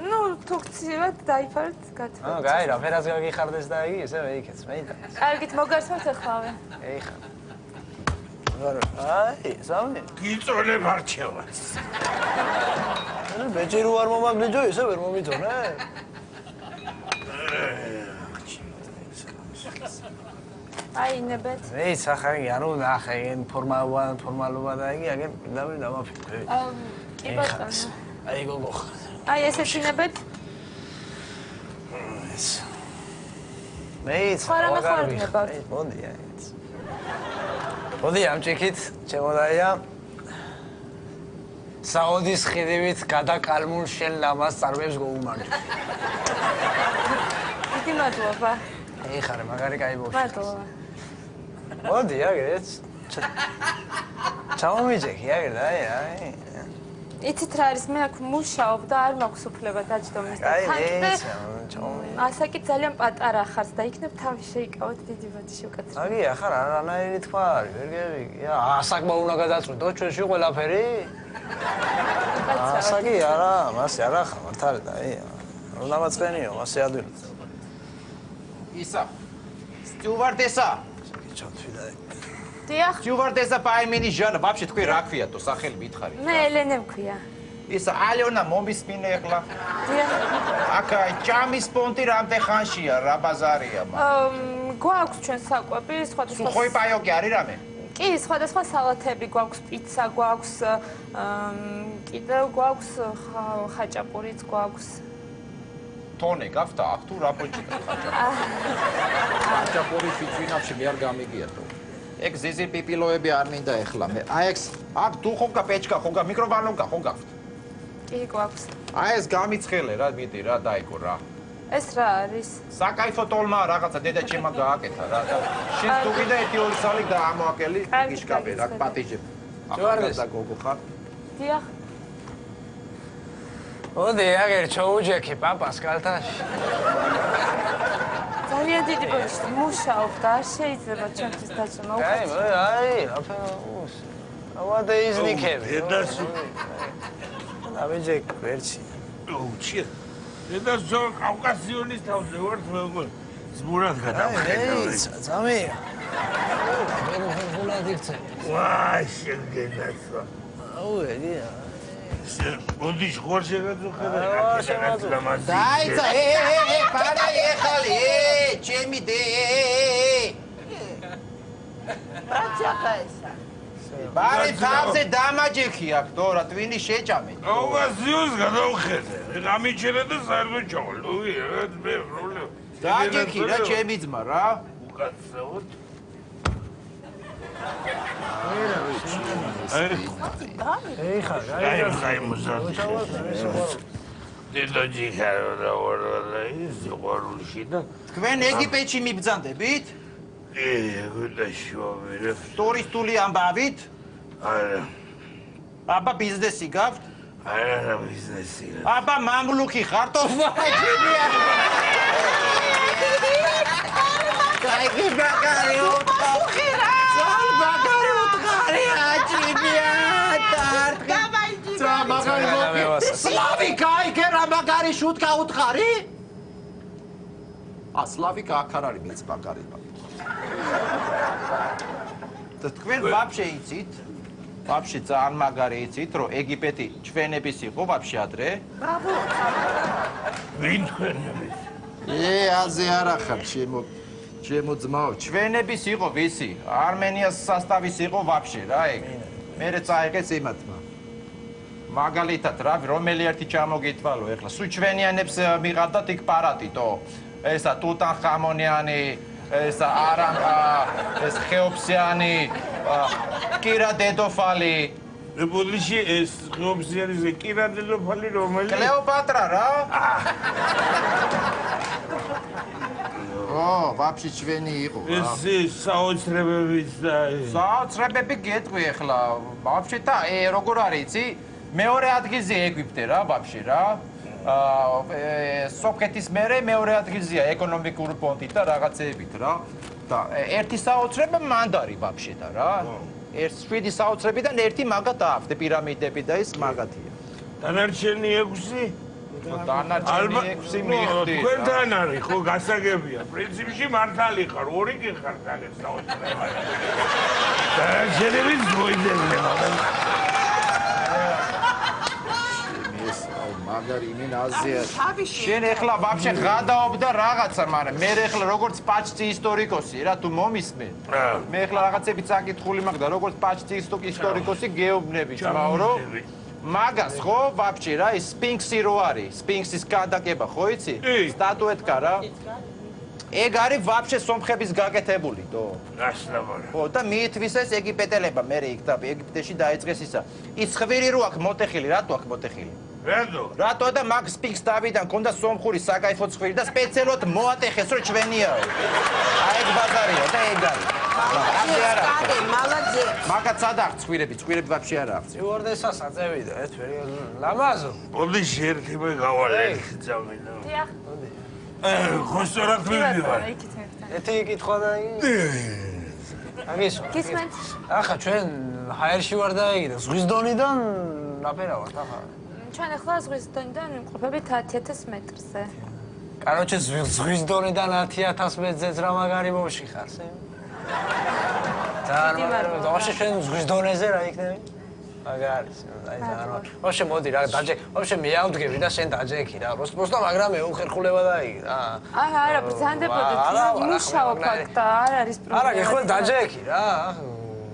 ნუ თუ გცივად დაიფარეთ გათხოვეთ. გაი რა, ფერას გაგიხარდეს და იგი ესე მეიქეც, მეიდან. კარგით, მოგარწმუნეთ ახლავე. ეხა. აი, სამი. გიწოლებ არჩევა. ბეჭირო არ მომაგლიჯო, ესე ვერ მომიწონე? აი, ნებეთ. მეც ახალი, ანუ ნახე, ეგენ ფორმალობა და იგი, აგენ დავი დამაფიქრე. კი ბატონო. აი, გოგო ხარ. აი, ესეთი ნებეთ. მეც სხვა რამე ხო არ გნებავთ? მოდი, აი. მოდი ამ ჭიქით, ჩემოდაია. საოდის ხიდივით გადაკალმულ შენ ლამას წარმებს გოუმარჯო. დიდი მადლობა. ეხარე, მაგარი კაი ბავშვი. მადლობა. მოდი, აგერც. ჩამომიჯექი, აგერ და აი. იცით რა არის, მე აქ მუშაობ და არ მაქვს უფლება დაჯდომის და აი, ასაკი ძალიან პატარა ხართ და იქნებ თავი შეიკავოთ დიდი ბოდიში უკაცრავ. აგი, ახლა რანაირი თქვა არის, ვერ გევიგე. ასაკმა უნდა გადაწყვიტო ჩვენში ყველაფერი? ასაკი არა, მასე არა ხარ, მართალი და აი. რომ დამაწყენიო, მასე ადვილად. ისა. სტიუვარდესა. ჩავთვი და დიახ. სტიუვარდესა პაიმენი ჟანა, ვაფშე თქვენ რა ქვია თო, სახელი მითხარი. მე ელენე მქვია. ისა ალიონა მომისმინე ახლა. დიახ. აკა ჭამის პონტი რამდენ ხანშია, რა ბაზარია მა. გვაქვს ჩვენ საკვები, სხვადასხვა. სუხოი პაიოკი არის რამე? კი, სხვადასხვა სალათები გვაქვს, პიცა გვაქვს, კიდევ გვაქვს ხაჭაპურიც გვაქვს. თონე გახდა აქ თუ რა პოჭიტა ხაჭაპური ფიჩვინავში მე არ გამიგია თო. ეგ ზიზი პიპილოები არ მინდა ეხლა მე. აი ეს აქ თუ ხონკა პეჩკა ხონკა მიკროვალონკა ხონკა. კი გვაქვს. აი ეს გამიცხელე რა მიდი რა დაიკო რა. ეს რა არის? საკაიფო ტოლმა რაღაცა დედა ჩემმა გააკეთა რა. შენ თუ კიდე ერთი ორი სალი დაამოაკელი გიშკაბე რა პატიჟებ. ახლა გოგო ხარ? დიახ. მოდი, აგერ ჩოუჯექი პაპას კალთაში. ძალიან დიდი ბოდიში მუშაობ და არ შეიძლება ჩემთვის დაჭმა აი, აი, აფენოს. ავადე იზნიქები. დედასი. ამიჯეკ ვერცი. უჩი. დედას ზო კავკასიონის თავზე ვარ მე ზმურად გადავხედავ. ზამი. მე ფულად იქცე. ვაი, შეგენაცვა. აუ, ეგია. ბოდიშ ხوار შეგაძუხედა. დაიცა, პარა ეხალი, ჩემი დე. რა ჩახა ესა? ბარი თავზე დამაჯექი აქ დო რა ტვინი შეჭამე ოვაზიოს გადავხედე გამიჩერე და საერთოდ ჩავალ მე პრობლემა დაჯექი რა ჩემი ძმა რა უკაცრავად აი მოზარდი დედაჯი ხარო და ის ყორულში და თქვენ ეგვიპტეში მიბრძანდებით? გუდაშოვერებ ტურისტული ამბავით? არა აბა ბიზნესი გაქვთ? არა ბიზნესი აბა მამლუქი ხართო ვაჯიბია კაი ბაგარი უთხარი ძალ ბაგარი უთხარი აჯიბია დარტყი სლავი კაი კერა ბაგარი შუტკა უთხარი ასლავიკა აქ არ არის მეც ბაგარი და თქვენ ვაფშე იცით ვაფშე ძალიან მაგარი იცით რომ ეგვიპტე ჩვენების იყო ვაფშე ადრე ვინ ჩვენების აზე არა ხარ ჩემო ძმაო ჩვენების იყო ვისი არმენიას სასტავის იყო ვაფშე რა ეგ მერე წაიღეს იმათმა მაგალითად რა რომელი ერთი ჩამოგითვალო ეხლა სულ ჩვენიანებს მიყავდათ იქ პარატიტო ესა ტუტანხამონიანი ეს არამ ეს ხეოფსიანი კირა დედოფალი ბუდიში ეს ხეოფსიანი ზე კირა დედოფალი რომელი კლეოპატრა რა ვაფშე ჩვენი იყო რა ეს საოცრებებიც და საოცრებები გეტყვი ახლა ვაფშე და როგორ არის იცი მეორე ადგილზე ეგვიპტე რა ვაფშე რა სოფხეთის მერე მეორე ადგილზეა ეკონომიკური პონტით და რაღაცეებით რა და ერთი საოცრება მანდარი ვაფშე და რა ერთ 7 საოცრებიდან ერთი მაგათ აქვს პირამიდები და ის მაგათია დანარჩენი 6 დანარჩენი 6 მიხდი თქვენთან არის ხო გასაგებია პრინციპში მართალი ხარ ორი კი ხარ ძალიან საოცრება დანარჩენები ზოიდება მაგარი იმენ აზია შენ ეხლა ვაფშე გადაობდა რაღაცა მაგრამ მე ეხლა როგორც პაჩცი ისტორიკოსი რა თუ მომისმე მე ეხლა რაღაცები წაკითხული მაქვს და როგორც პაჩცი ისტორიკოსი გეუბნები ჩმაურო მაგას ხო ვაფშე რა ის სფინქსი რო არის სფინქსის გადაკება ხო იცი სტატუეტკა რა ეგ არის ვაფშე სომხების გაკეთებული დო გასნაბარი ხო და მიითვისეს ეგვიპტელებმა მე იქ და ეგვიპტეში დაიწყეს ისა ის ხვირი რო აქვს მოტეხილი რატო აქვს მოტეხილი რატო და მაგ სფინქს დავიდან ქონდა სომხური საკაიფო ცხვირი და სპეციალურად მოატეხეს რომ ჩვენიაო აი ეგ ბაზარია და ეგ არის მალაძე მაგაც სადახ ცხვირები ვაფშე არ აქვს უორდესა საწევიდა ეს ვერი ლამაზო ბოდიში ერთი მე გავალე ძამინო დიახ ხო სწორად მივიდივარ ეთი კითხვა და აგისო გისმენთ ახლა ჩვენ ჰაერში ვარ დაიგე ზღვის დონიდან ნაფერა ვარ ახლა ჩვენ ახლა ზღვის დონიდან ვიმყოფებით 10000 მეტრზე კაროჩე ზღვის დონიდან 10000 მეტრზეც რა მაგარი ბოში ხარ სე ძალიან მაგარი ბოში ჩვენ ზღვის დონეზე რა იქნები მაგარი აი ძალიან ბოში მოდი რა დაჯე ბოში მეავდგები და შენ დაჯექი რა როსტა მაგრამ უხერხულება დაიგე რა არა ბრძანდებოდეთ იმუშაო ფაქტა არ არის პრობლემა არა გეხვალ დაჯექი რა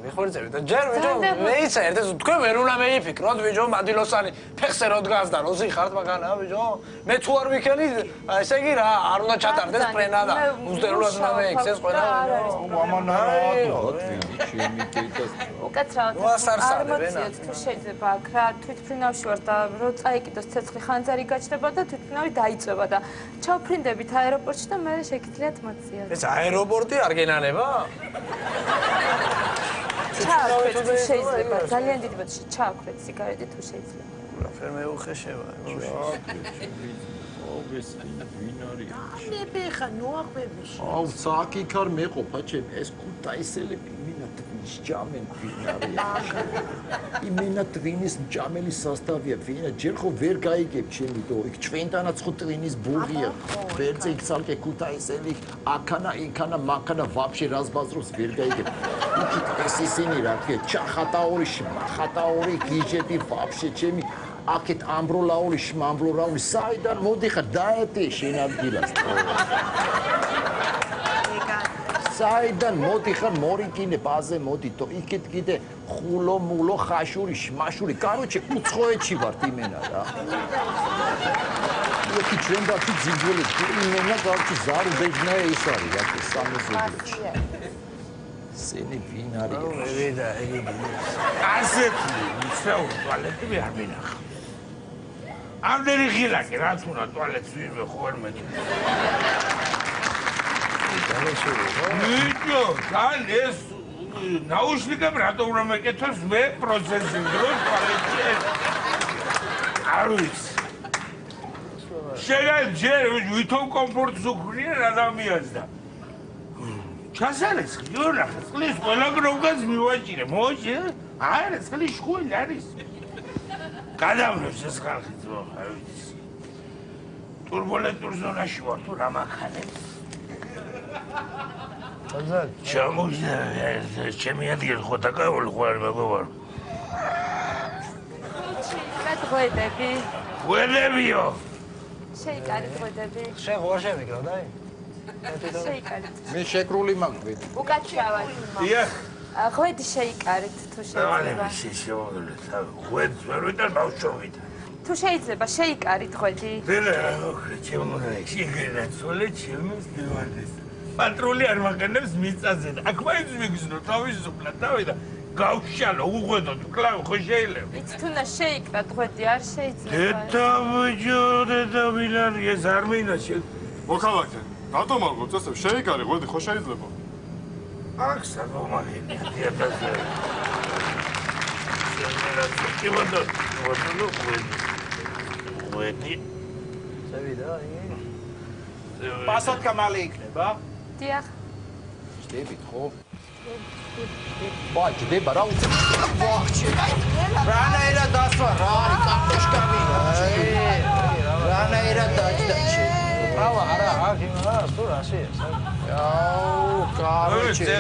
მიხორცები და ჯერ ვიჯო მეიცა ერთად თქვენ ვერ უნდა მეიფიქროთ ვიჯო მადილოსანი ფეხზე რო დგას და როზი ხართ მაგანა ვიჯო მე თუ არ ვიქენი ესე იგი რა არ უნდა ჩატარდეს ფრენა და უზდერულად უნდა მეიქცეს ყველა ამანა უკაცრავად არ მოციოთ თუ შეიძლება აქ რა თვითფრინავში ვარ და რო წაიკიდოს ცეცხლი ხანძარი გაჩნდება და თვითფრინავი დაიწვება და ჩავფრინდებით აეროპორტში და მე შეგიძლიათ მოციოთ ეს აეროპორტი არ გენანება ჩააქვეთ თუ შეიძლება ძალიან დიდი ბოდიში ჩააქვეთ სიგარეტი თუ შეიძლება ფერ მეუხეშება მე ხა ნოახვებიში აუ სააკი ქარ მეყოფა ჩემ ეს ქუთაისელები მინათ ჯამენ ვინარია იმენა ტვინის ჯამელის სასტავია ვინა ჯერ ხო ვერ გაიგებ ჩემი დო იქ ჩვენთანაც ხო ტვინის ბურგია ვერზე იქ ცალკე ქუთაისელი აქანა იქანა მაქანა ვაფშე რას ბაზრობს ვერ გაიგებ იქ ეს ისინი რა თქე ჩახატაური შმახატაური გიჟები ვაფშე ჩემი აქეთ ამბროლაული შმამბროლაული საიდან მოდი ხა დაეტი შენ ადგილას საიდან მოდიხარ მორიგინე ბაზე მოდითო იქით კიდე ხულო მულო ხაშური შმაშური კაროჩე უცხოეთში ვართ იმენა რა იქით ჩვენ დათი ძიძველი იმენა გავჩი ზარუ ბეჯნა ის არის რა სამეზობლეთში სენი ვინ არის მე ვიდა იგი ასეთი მისაურ ტუალეტები არ მინახავ ამდენი ღილაკი რაც უნდა ტუალეტს ვინმე ხო არ მეჭირს ნიჭო თან ეს ნაუშნიკები რატო უნდა მეკეთოს მე პროცესის დროს ტუალეტში არ ვიცი შეგაჯერ ვითომ კომფორტს უქმნიან ადამიანს და ჩასარეს ხიორახა წყლის ყველა გროვგას მივაჭირე მოჭი არა წყლის შხული არის გადავლებს ეს ხალხი ძმო არ ვიცი ტურბულენტურ ზონაში ვარ თუ რა მახანებს ჩამოვიდა ჩემი ადგილი ხო დაკავული ხო არ მეგობარო ღვედები ღვედებიო შეიკარით ღვედები შენ ხო შემიგრა და შეიკარით მე შეკრული მაგვით უკაცრავად დიახ ღვედი შეიკარით თუ შეიძლება ღვედს ვერ ვიტან ბავშვობით თუ შეიძლება შეიკარით ღვედი დედა ჩემო შეგენაცოლე ჩემს დევანეს პატრული არ მაყენებს მიწაზე და აქ მაინც მიგზნო თავისუფლად დავიდა გავშალო უღვედოთ კლავ ხო შეიძლება იცი თუნდა შეიკრათ ღვედი არ შეიძლება დედა ბიჭო დედა ვინარი ეს არ მინდა მოქალაქე რატომ არ გწესებ შეიკარე ღვედი ხო შეიძლება აქ საბომალია დიადაზე შემერა ღვედი შევიდა იგი პასატკა მალე იქნება დიახ შედებით ხო ვაჯდება რა უცებ ვაჩი რანაირად დასვა რა არის კარტოშკამი რანაირად დაჭდაჩი რავა არა აქ იმაა თუ რაში აუ კაროჩე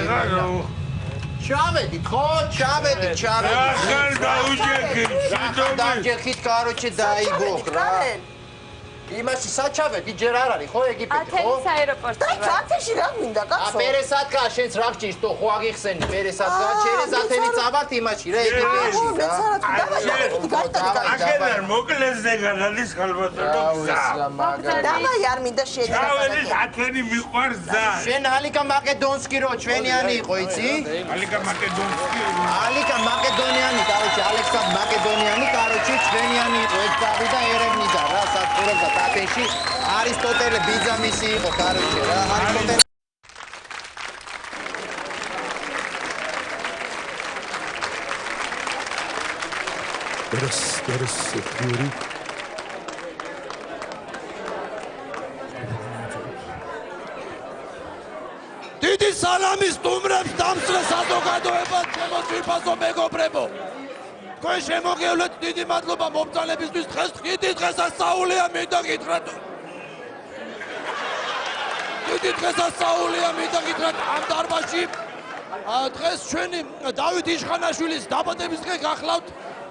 ჩავედით ხო ჩავედით ახალ დაუჯექით დაუჯექით კაროჩე დაიგო რა იმაში საჩავედი ჯერ არ არის ხო ეგიპტე ხო ათენის აეროპორტი და ათენში რა მინდა კაცო აპერესატკა შენს რა გჭირს თო ხო აგიხსენი პერესატკა ჩერეს ათენი წავართ იმაში რა ეგიპტეში რა აქედან მოკლეს ზეგანალის ხალბატონო დავაი არ მინდა შეეძრა ჩაველის ათენი მიყვარს და შენ ალიკა მაკედონსკი რო ჩვენიანი იყო იცი ალიკა მაკედონსკი ალიკა მაკედონიანი კაროჩე ალექსანდრ მაკედონიანი კაროჩე ჩვენიანი იყო ეს დავიდა ერევნიდა რა სათქურებდა ათენში არისტოტელე ბიძამისი იყო კაროჩე რა არისტოტელე Teraz Yuri. დიდი სალამი სტუმრებს დამსწრე საზოგადოებას ჩემო ძვირფასო მეგობრებო თქვენ შემოგევლეთ დიდი მადლობა მომწანებისთვის დღეს დიდი დღესასწაულია მინდა გითხრათ დიდი დღესასწაულია მინდა გითხრათ ამ დარბაზში დღეს ჩვენი დავით იშხანაშვილის დაბადების დღე გახლავთ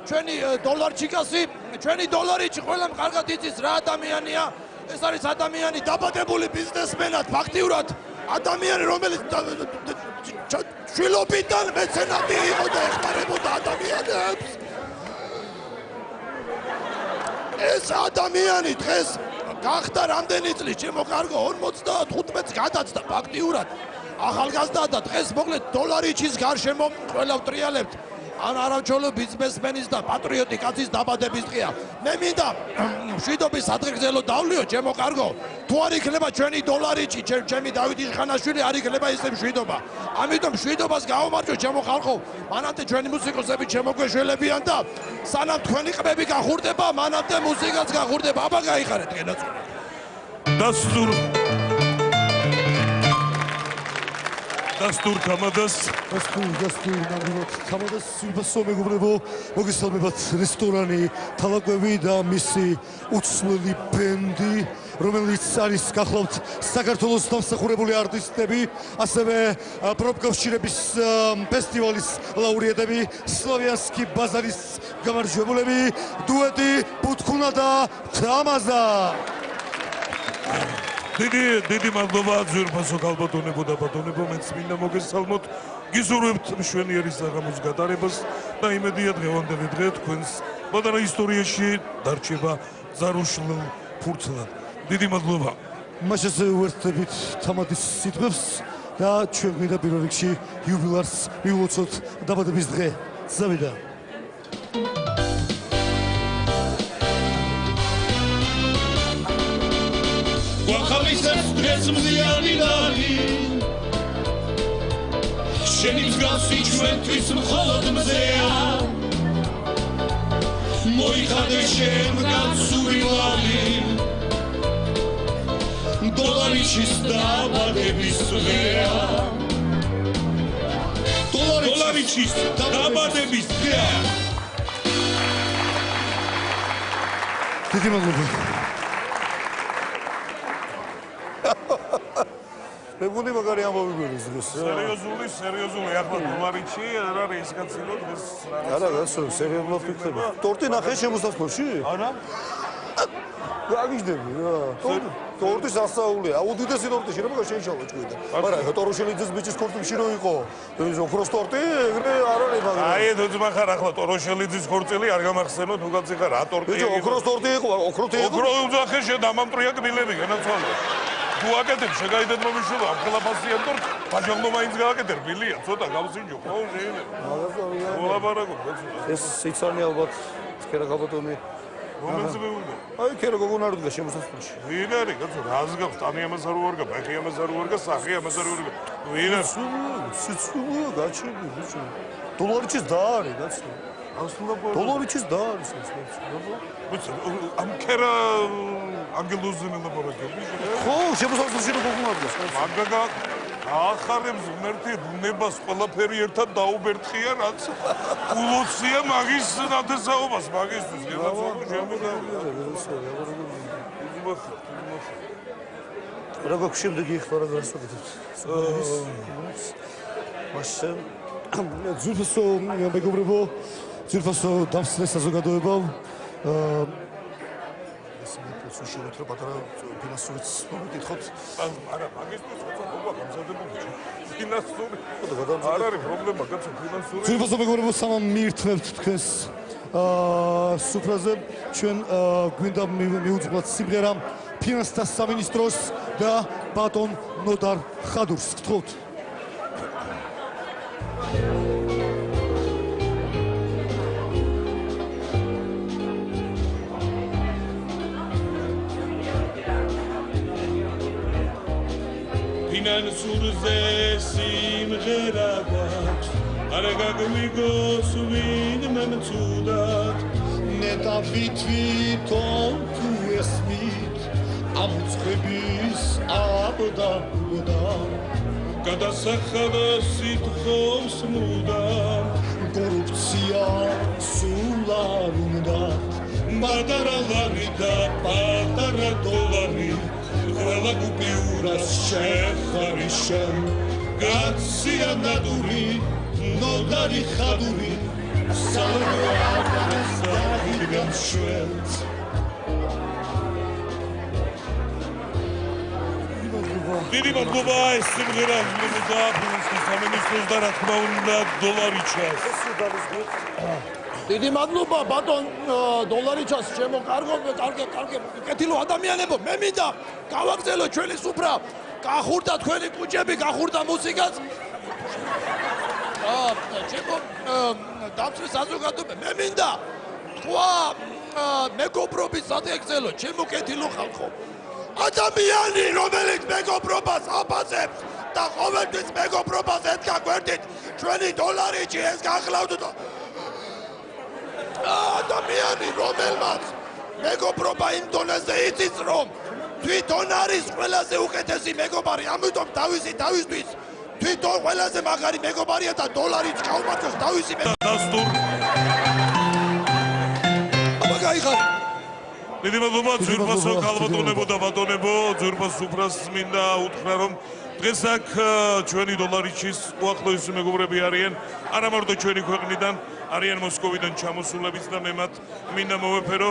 ჩვენი დოლარჩიკასი ჩვენი დოლარიჩი ყველამ კარგად იცის რა ადამიანია ეს არის ადამიანი დაბადებული ბიზნესმენად ფაქტიურად ადამიანი რომელიც შვილობიდან მეცენატი იყო და ეხმარებოდა ადამიანებს ეს ადამიანი დღეს გახდა რამდენი წლის ჩემო კარგო 55-ს გადაცდა ფაქტიურად ახალგაზრდა და დღეს მოკლედ დოლარიჩის გარშემო ყველა ვტრიალებთ ან არავჩოლო ბიზნესმენის და პატრიოტი კაცის დაბადების დღეა. მე მინდა მშვიდობის სადღეგრძელო დავლიო ჩემო კარგო. თუ არ იქნება ჩვენი დოლარიჩი, ჩემი დავით იშხანაშვილი არ იქნება ისე მშვიდობა. ამიტომ მშვიდობას გავამარჯვო ჩემო ხალხო. მანამდე ჩვენი მუსიკოსები შემოგვეშველებიან და სანამ თქვენი ყბები გახურდება, მანამდე მუსიკაც გახურდება. აბა გაიხარეთ გენაცვლე. დასტურ თამადას დასტურ ნამდვილად თამადას სულფასო მეგობრებო მოგესალმებათ რესტორანი თალაკვევი და მისი უცვლელი ბენდი რომელიც არის გახლავთ საქართველოს დამსახურებული არტისტები ასევე პროფკავშირების ფესტივალის ლაურეატები სლოვიანსკი ბაზარის გამარჯვებულები დუეტი ბუთქუნა და თამაზა დიდი მადლობა ძვირფასო ქალბატონებო და ბატონებო, მეც მინდა მოგესალმოთ. გიზურებთ მშვენიერი საღამოს გატარებას და იმედია დღევანდელი დღე თქვენს პატარა ისტორიაში დარჩება ზარუშლ ფურცლად. დიდი მადლობა. მაშინ ვერთდებით თამადის სიტყვებს და ჩვენ გვინდა პირველ რიგში იუბილარს მივუწოთ დაბადების დღე. ზავიდა. ვახალისებს დღეს მზიანი დარი შენი მსგავსი ჩვენთვის მხოლოდ მზეა მოიხადე შენ გაცურვალი დოლარიჩის დაბადების დღეა დოლარიჩის დაბადების დღეა დიდი მადლობა. მეგონი მაგარი ამბავი გვერდის დღეს. სერიოზული, ახლა დოლარიჩი არ არის ეს კაცინო დღეს. არა, გასო, სერიოზულად ვიქცები. ტორტი ნახე შემოსასხმოში? არა. გაგიჟდები რა. ტორტის ასაულია. უდიდესი ტორტი შეიძლება შეიშალო ჭკვიდა. მაგრამ ტოროშელიძის ბიჭის ქორწილში რო იყო, ეს ოქროს ტორტი, ეგრე არ არის მაგრამ. აი, თუცა ხარ ახლა ტოროშელიძის ქორწილი არ გამახსენოთ, უგაცი ხარ რა ტორტი. ბიჭო, ოქროს ტორტი იყო, ოქროთი იყო. ოქრო უძახე შედამამტრია კბილები, განაცვალე. თუ აკეთებ შეგაიდეთ მომიშოვა ამხელაფასიან ტორტს, ბაჟაღლო მაინც გააკეთე რბილია, ცოტა გავსინჯო, ხო შეიძლება. მაგაზია. ოლაპარაკო, კაცო. ეს სიცანი ალბათ ქერა გაბატონი. რომელზე მეუნდა? აი, ქერა გოგონა არ დგა შემოსასხმოში. ვინ არის, კაცო? რას გაქვს? ტანი ამას არ უარგა, ბაქი ამას არ უარგა, სახე ამას არ უარგა. ვინ არის? სიცულა გაჩერდი, ბიჭო. დოლარიჩის და არის, კაცო. დოლარიჩის და არის ეს. ბიჭო, ამ ქერა ანგელოზინი ლაპარაკი. ხო, შემოსასხმოში რო გოგონა დგას. მაგაგა ახარებს ღმერთი ბუნებას ყველაფერი ერთად დაუბერთხია, რაც ულოცია მაგის ნათესაობას, მაგისთვის გელაცო შემოდა. რა გვაქვს შემდეგი ხმა რა გასაკეთებთ? მაშინ ძვირფასო მეგობრებო, ძვირფასო დამსწრე საზოგადოებო, სუშიოთ რა პატარა ფინანსურიც მოგეკითხოთ. არა, მაგისტრის ხოცა გამზადებული. ფინანსური. არ არის პრობლემა, კაცო, ფინანსური. ძვირფასო მეგობრებო, სამამირთმევთ თქვენს სუფრაზე. ჩვენ გვინდა მიუძღვათ სიმღერა ფინანსთა სამინისტროს და ბატონ ნოდარ ხადურს. გთხოვთ. ფინანსურზე სიმღერა გვაქვს არ გაგვიგოს ვინმე მცუდად ნეტა ვითვითონ თუ ესმით ამ ცხების აბდაბოდა გადასახადა სიტყვის მუდამ კორუფცია სულ არ უნდა პატარა ლარი და პატარა დოლარი ყველა კუპიურას შეხარი შენ გაცია ნადური ნოდარი ხადური სალოა დაგიგან შვენც დიდი მადლობა ეს სიმღერა მოგდა ფინანსთა სამინისტროს და რა თქმა უნდა დოლარიჩას დიდი მადლობა ბატონ დოლარიჩას ჩემო კარგი კეთილო ადამიანებო მე მინდა გავაგზელო ჩვენი სუფრა გახურდა თქვენი კუჭები გახურდა მუსიკაც ჩემო დამსწრე საზოგადოება მე მინდა თქვა მეგობრობის სადგეგზელო ჩემო კეთილო ხალხო ადამიანი რომელიც მეგობრობას აფასებს და ყოველთვის მეგობრობას ედგა გვერდით ჩვენი დოლარიჩი ეს გახლავთ ადამიანი რომელმაც მეგობრობა იმ დონეზე იცის რომ თვითონ არის ყველაზე უკეთესი მეგობარი ამიტომ თავისთვის თვითონ ყველაზე მაგარი მეგობარია და დოლარიც გაუმართოს თავისი დასტურ აბა გაიხარ დიდი მადლობა ძვირფასო ქალბატონებო და ბატონებო, ძვირფას უფრას მინდა უთხრა რომ დღეს აქ ჩვენი დოლარიჩის უახლოესი მეგობრები არიან, არა მარტო ჩვენი ქვეყნიდან, არიან მოსკოვიდან ჩამოსულებიც და მე მათ მინდა მოვეფერო.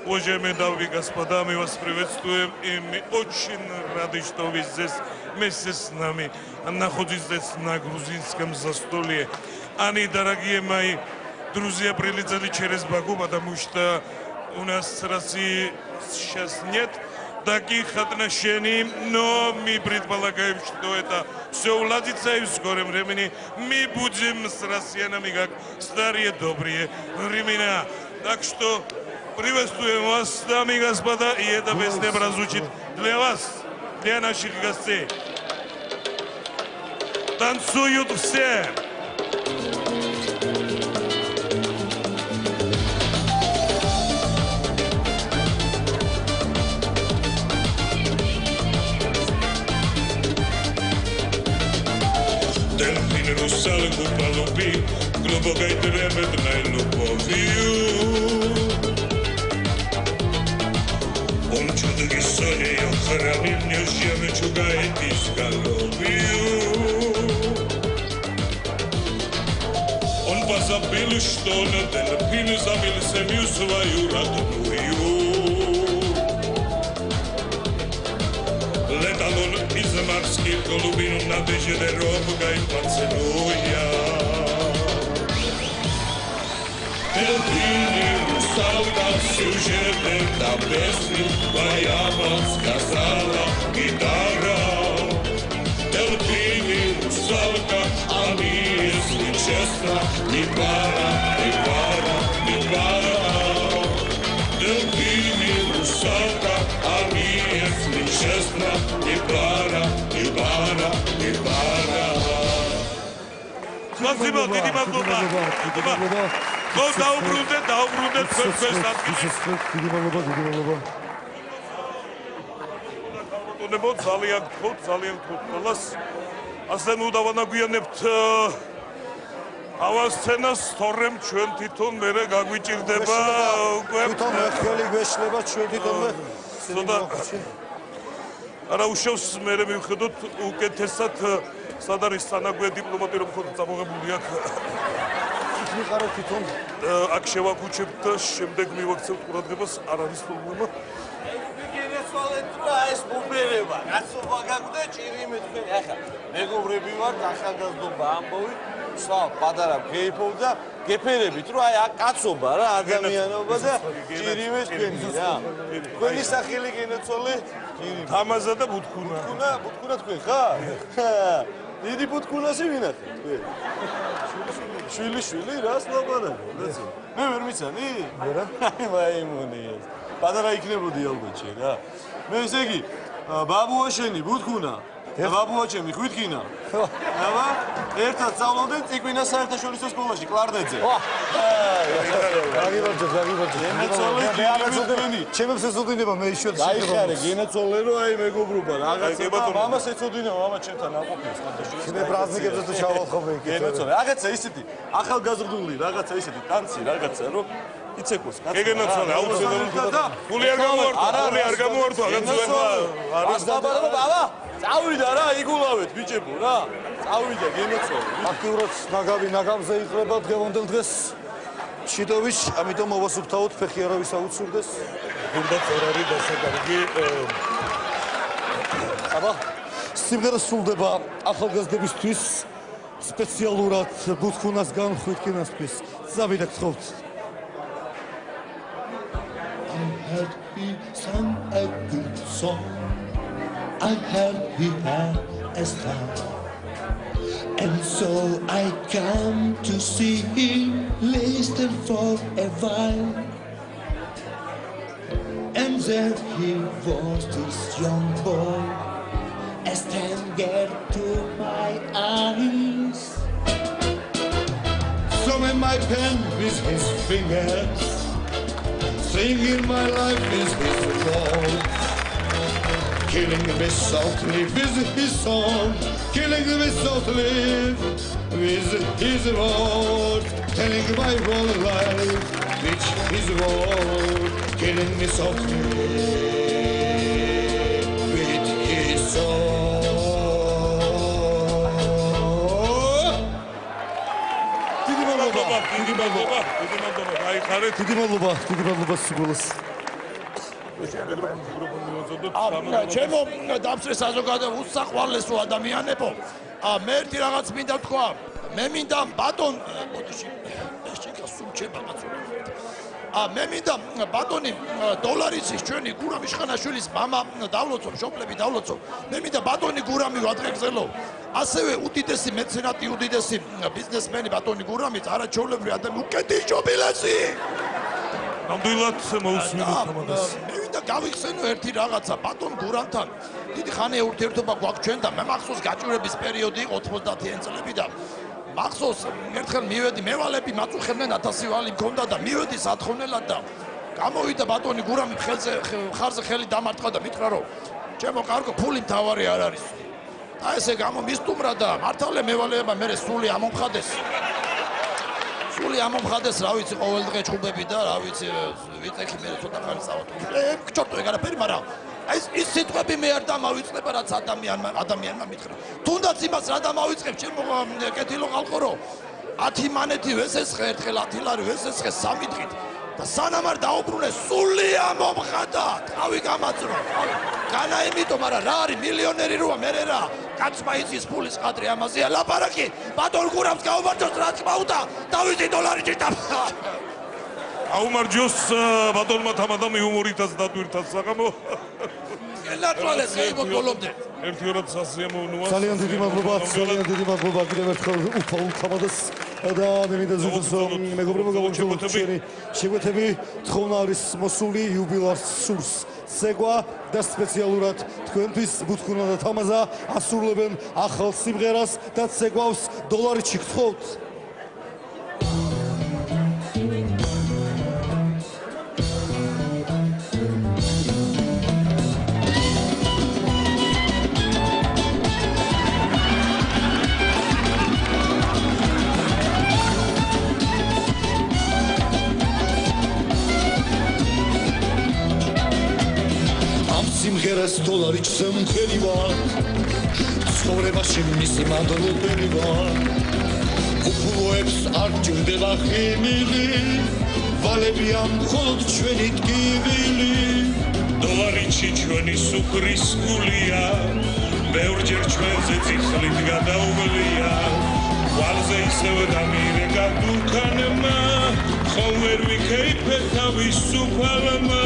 Уважаемые дамы и господа, мы вас приветствуем, и мы очень рады, что вы здесь вместе с нами находитесь на грузинском застолье. Они, дорогие мои друзья, прилетели через Баку, потому что у нас с Россией сейчас нет таких отношений, но мы предполагаем, что это все уладится, и в скором времени мы будем с россиянами как старые добрые времена. Так что приветствуем вас, дамы и господа, и эта песня прозвучит для вас, для наших гостей. Танцуют все! Delfin rusalku palubi, глубокой трепетной любовью. Он чудо сонею хранит мне жемчугает изголовью. Он позабыл, что на дельфин забил семью свою родную. Летал он из морских глубин в надежде робкой поцелуя. Дельфин русалка сюжеты на песни твоя подсказала гитара. Дельфин русалка, они, если честно, не пара, не пара, не пара. Дельфин русалка, они, если честно, не пара, не пара, не пара. Спасибо, დიდი მადლობა. ხო დაუბრუნდეთ თქვენ ადგილს. დიდი მადლობა. ბატონებო, ძალიან გთხოვთ ყველას. ასე ნუ დავანაგვიანებთ ავასცენას, თორემ ჩვენ თვითონ მერე გაგვიჭირდება უკვე. თვითონ ხელი გვეშლება ჩვენ თვითონვე. არა უშავს მერე მივხედოთ უკეთესად სად არის სანაგვე დიპლომატი რომ ხოთ წამოღებული აქ. მიყარო თვითონ აქ შევაკუჩებთ და შემდეგ მივაქცევთ ყურადღებას, არ არის პრობლემა. გენესვალეთ რა ეს ბუბერება, გასობა გაგვდა ჭირი მეთქენი. ახლა მეგობრები ვართ, ახალგაზრდობა ამბოვი, სხვა პატარა გეიფობ და გეფერებით რომ აი აქ კაცობა რა, ადამიანობა და ჭირი მეთქენი რა. თქვენი სახელი გენესვალე თამაზა და ბუთქუნა. ბუთქუნა თქვენ ხარ? დიდი ბუთქუნასი ვინახეთ თქვენ? შვილი რას ლაპარაკობ? მე ვერ მიცანი? არა. აი მაიმუნი ეს. პატარა იქნებოდი ალბათ შენ რა. მე ესე იგი ბაბუა შენი ბუთქუნა და ბაბუა ჩემი ხვითკინა. აბა ერთად სწავლობდნენ ციკვინას საერთაშორისო სკოლაში კლარნეტზე. გაგიბარჯო. ჩემებს ეცოდინება მე ისევ დაიხარე გენაცოლე რომ აი მეგობრობა რაღაცა მამას ეცოდინება მამა ჩემთან აყოფილს ხანტაში. მე პრაზნიკებზე თუ ჩავალ ხოლმე იქ. გენაცოლე რაღაცა ისეთი ახალგაზრდული რაღაცა ისეთი ტანცი რაღაცა რომ იცეკოს გენაცოლე აუცილებლად გული არ გამოართვა არის დაბადება ბაბა წავიდა რა იგულავეთ ბიჭებო რა წავიდა გენაცოლე აქტიურად ნაგავზე იყრება დღევანდელ დღეს შიდოვიჩ, ამიტომ მოვასუფთავოთ ფეხი არავის აუცურდეს. უნდა წერარი დასაკარგი აბა სიმღერა სრულდება ახალგაზრდებისთვის სპეციალურად ბუთქუნასგან ხვითკინასთვის. წავიდა გთხოვთ. I heard he sang a good song. I heard he had a star. And so I come to see him, listen for a while. And there he was, this young boy, a stranger to my eyes. So in my pen with his fingers, singing my life is his fault. killing me softly with his song, killing me softly with his word, telling my whole life which is word, killing me softly with his song. დიდი მადლობა სიგულას. ჩემო დამსწრე საზოგადოება უსაყვარლესო ადამიანებო, მე ერთი რაღაც მინდა ვთქვა, მე მინდა ბატონ მე მინდა ბატონი დოლარიცის ჩვენი გურამ იშხანაშვილის მამა დავლოცო, მშობლები დავლოცო. მე მინდა ბატონი გურამი ვადღეგზელო. ასევე უდიდესი მეცენატი, უდიდესი ბიზნესმენი ბატონი გურამიც არაჩვეულებრივი ადამიანი, უკეთესობილესი. ნამდვილად მოусმინოთ ამას. მე მინდა გავიხსენო ერთი რაღაცა ბატონ გურამთან. დიდი ხანია ურთიერთობა გვაქვს ჩვენთან. მე მახსოვს გაჭირების პერიოდი 90-იან წლები და მახსოვს ერთხელ მივედი მევალები მაწუხებდნენ 1000 ვალი მქონდა და მივედი სათხოვნელად და გამოვიდა ბატონი გურამი ხარზე ხელი დამარტყა და მითხრა რომ ჩემო კარგო ფული მთავარი არ არის. და ესე გამომისტუმრა და მართალია მევალეებმა მე სული ამომხადეს. რა ვიცი ყოველდღე ჩხუბები და რა ვიცი ვიწეხი მე ცოტა ხანი წავატო. გჭორტო ეგარაფერი, მაგრამ ის სიტყვები მე არ დამავიწყდება რაც ადამიანმა მითხრა. თუნდაც იმას რა დამავიწყებ ჩემო კეთილო ხალხო რომ 10 მანეთი ვესესხე ერთხელ 10 ლარი ვესესხე 3 დღით და სანამ არ დაუბრუნე სული ამომხატა, თავი გამაწრო. განა იმიტომ, მაგრამ რა არის მილიონერი როა მე რა კაცმა იცის ფულის ყადრი ამაზეა ლაპარაკი. ბატონ გურამს გაუმარჯოს რა თქმა უნდა, დავიზი დოლარი ჭირდა. აუმარჯოს ბატონმა თამადამ იუმორითაც დადვირთაც საღამო. ელატვალეს ეგო გოლობდე. ერთი ორად სასიამოვნო ნუანსი. ძალიან დიდი მადლობა კიდევ ერთხელ უთამადას და მე მინდა ზუსტად მეგობრებო გავუჩვენოთ ჩვენი შეგვეთები თხოვნა არის მოსული იუბილარს სურს ცეკვა და სპეციალურად თქვენთვის ბუთქუნა და თამაზა ასრულებენ ახალ სიმღერას და ცეკვავს დოლარიჩი გთხოვთ. სიმღერას დოლარიჩს მხელი ვარ, ცხოვრებაში მისი მადლობელი ვარ. უფულოებს არ ჭირდება ხიმილი, ვალებია მხოლოდ ჩვენი ტკივილი. დოლარიჩი ჩვენი სუქრის გულია, ბევრჯერ ჩვენზე წიხლით გადაუვლია. ვალზე ისევ დამირეკა დუქანმა, ხომ ვერ ვიქეიფე თავის უფალმა.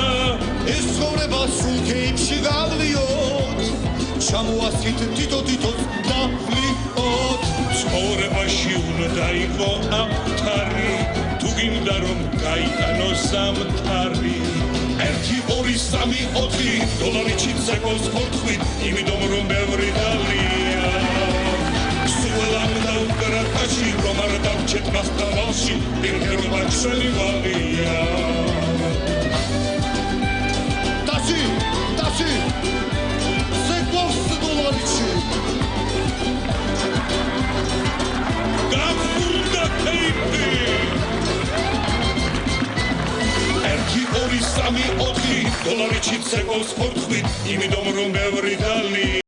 ეს ცხოვრება სულ ქეიფში გავლიოთ, ჩამოასხით თითო-თითოს დავლიოთ. ცხოვრებაში უნდა იყო ამთარი, თუ გინდა რომ გაიტანოს ამთარი. 1 2 3 4 დოლარიჩი ცეკვავს ხორთხვით, იმიტომ რომ ბევრი დალია. სულამ დაუკრაკაში რომ არ დავჭეთ მას დავალში, პირქერობა ჩვენი ვალია. Dasi, ცეკვავს დოლარიჩი. გაფურდა თეიფი. 1 2 3 4 დოლარიჩი ცეკვავს ხორთხვით, იმიტომ რომ ბევრი დალია.